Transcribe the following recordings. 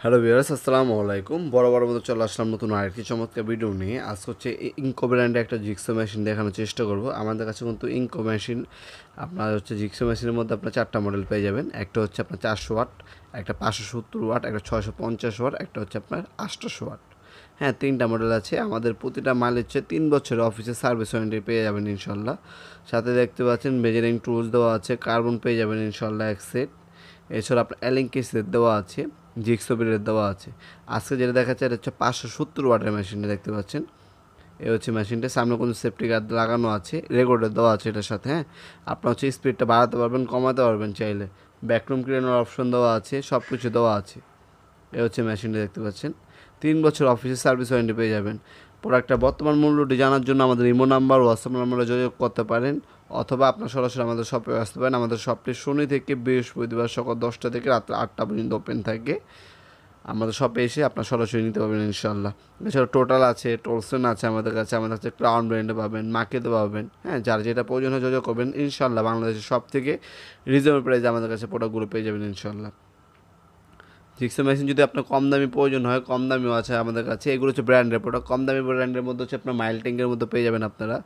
Hello viewers, আসসালামু আলাইকুম। বরাবর মতো চলে আসলাম নতুন আরেকটি চমৎকার ভিডিও নিয়ে। আজকে হচ্ছে ইনকো ব্র্যান্ডের একটা জিক্সো মেশিন দেখানোর চেষ্টা করব। আমাদের কাছে কিন্তু ইনকো মেশিন আপনার হচ্ছে জিক্সো মেশিনের মধ্যে আপনার 4টা মডেল পেয়ে যাবেন। একটা হচ্ছে আপনার 400 ওয়াট, একটা 570 ওয়াট, একটা 650 ওয়াট, একটা হচ্ছে আপনার 800 ওয়াট। হ্যাঁ, 3টা মডেল আছে। আমাদের প্রতিটা মাল হচ্ছে 3 বছরের অফিসে সার্ভিস ওয়ারেন্টি পেয়ে যাবেন ইনশাল্লাহ। সাথে দেখতে পাচ্ছেন মেজারিং টুলস দেওয়া আছে, কার্বন পেয়ে যাবেন ইনশাল্লাহ এক সেট। এছাড়া আপনার অ্যালেঙ্কি সেট দেওয়া আছে, জিক্সো বিলের দেওয়া আছে। আজকে যেটা দেখাচ্ছে এটা হচ্ছে 570 ওয়াটের মেশিনটা দেখতে পাচ্ছেন। এই হচ্ছে মেশিনটা, সামনে কোনো সেফটি গার্ড লাগানো আছে, রেকর্ডার দেওয়া আছে এটার সাথে। হ্যাঁ, আপনার হচ্ছে স্পিডটা বাড়াতে পারবেন, কমাতে পারবেন চাইলে। ব্যাকরুম ক্লিনার অপশন দেওয়া আছে, সব কিছু দেওয়া আছে। এই হচ্ছে মেশিনটা দেখতে পাচ্ছেন। 3 বছর অফিসে সার্ভিস ওয়ারেন্টি পেয়ে যাবেন। প্রোডাক্টটা বর্তমান মূল্যটি জানার জন্য আমাদের ইমো নাম্বার, হোয়াটসঅ্যাপ নাম্বারে যোগাযোগ করতে পারেন, অথবা আপনার সরাসরি আমাদের শপে আসতে পারেন। আমাদের শপটি শনি থেকে বৃহস্পতিবার সকাল 10টা থেকে রাত 8টা পর্যন্ত ওপেন থাকে। আমাদের শপে এসে আপনার সরাসরি নিতে পারবেন ইনশাল্লাহ। এছাড়া টোটাল আছে, টোলসেন আছে আমাদের কাছে ক্রাউন ব্র্যান্ডে পাবেন, মার্কেটে পাবেন। হ্যাঁ, যার যেটা প্রয়োজন হয় যোগাযোগ করবেন ইনশাল্লাহ। বাংলাদেশের সব থেকে রিজনেবল প্রাইসে আমাদের কাছে প্রোডাক্টগুলো পেয়ে যাবেন ইনশাল্লাহ। জিক্সো মেশিন যদি আপনার কম দামি প্রয়োজন হয়, কম দামিও আছে আমাদের কাছে। এগুলো হচ্ছে ব্র্যান্ডের প্রোডাক্ট। কম দামি ব্র্যান্ডের মধ্যে হচ্ছে আপনার মাইল ট্যাঙ্কের মধ্যে পেয়ে যাবেন আপনারা।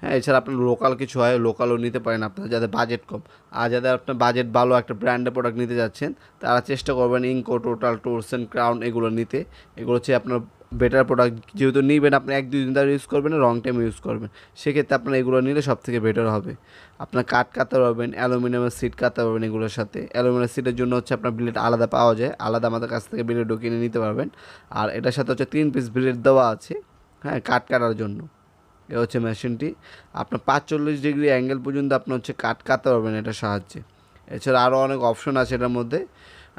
হ্যাঁ, এছাড়া আপনার লোকাল কিছু হয়, লোকালও নিতে পারেন আপনারা, যাদের বাজেট কম। আর যাদের আপনার বাজেট ভালো একটা ব্র্যান্ডের প্রোডাক্ট নিতে যাচ্ছেন, তারা চেষ্টা করবেন ইনকো, টোটাল, টোলসেন, ক্রাউন এগুলো নিতে। এগুলো হচ্ছে আপনার বেটার প্রোডাক্ট। যেহেতু নিবেন আপনি 1-2 দিন ধরে ইউজ করবেন, লং টাইম ইউজ করবেন, সেক্ষেত্রে আপনার এগুলো নিলে সব থেকে বেটার হবে। আপনার কাঠ কাটতে পারবেন, অ্যালুমিনিয়ামের সিট কাটতে পারবেন এগুলোর সাথে। অ্যালুমিনিয়াম সিটের জন্য হচ্ছে আপনার ব্লেড আলাদা পাওয়া যায়, আলাদা আমাদের কাছ থেকে ব্লেডও কিনে নিতে পারবেন। আর এটার সাথে হচ্ছে 3 পিস ব্লেড দেওয়া আছে, হ্যাঁ, কাঠ কাটার জন্য। এ হচ্ছে মেশিনটি। আপনার 45 ডিগ্রি অ্যাঙ্গেল পর্যন্ত আপনার হচ্ছে কাট কাটতে পারবেন এটার সাহায্যে। এছাড়া আরও অনেক অপশন আছে এটার মধ্যে।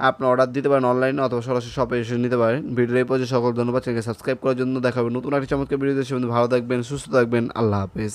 আপনি অর্ডার দিতে পারেন অনলাইনে, অথবা সরাসরি শপে এসে নিতে পারেন। ভিডিও এই পর্যন্ত সকল ধন্যবাদ। চ্যানেলকে সাবস্ক্রাইব করার জন্য। দেখা হবে নতুন একটি চমৎকার ভিডিও। ভালো থাকবেন, সুস্থ থাকবেন। আল্লাহ হাফেজ।